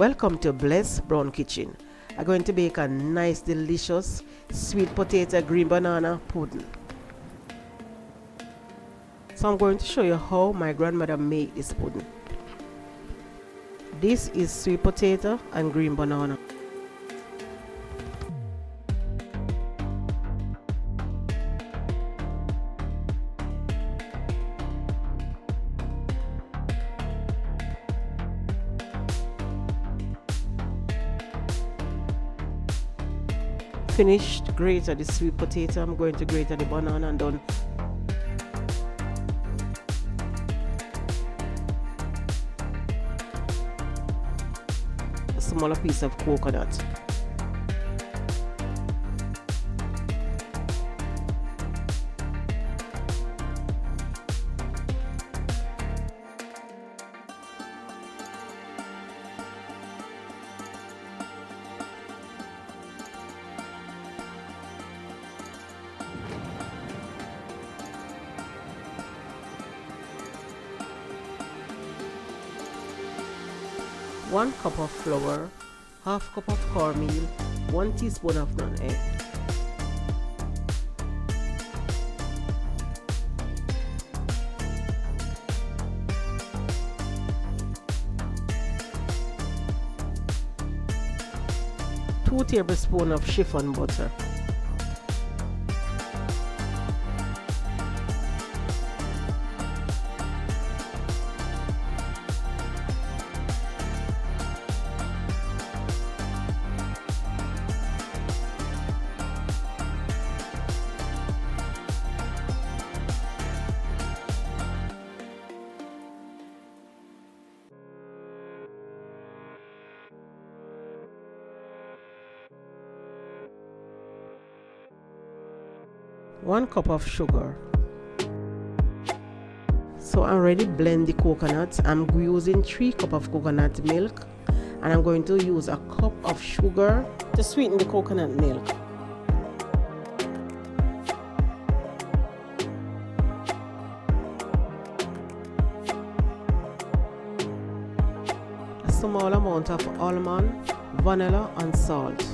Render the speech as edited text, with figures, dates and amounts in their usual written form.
Welcome to Bless Brown Kitchen. I'm going to bake a nice, delicious sweet potato green banana pudding. So I'm going to show you how my grandmother made this pudding. This is sweet potato and green banana. Finished grated the sweet potato. I'm going to grate the banana and done. A smaller piece of coconut. One cup of flour, half cup of cornmeal, 1 teaspoon of non-egg. Two tablespoons of chiffon butter. One cup of sugar. So I'm ready to blend the coconut. I'm using 3 cups of coconut milk, and I'm going to use a cup of sugar to sweeten the coconut milk. A small amount of almond, vanilla and salt.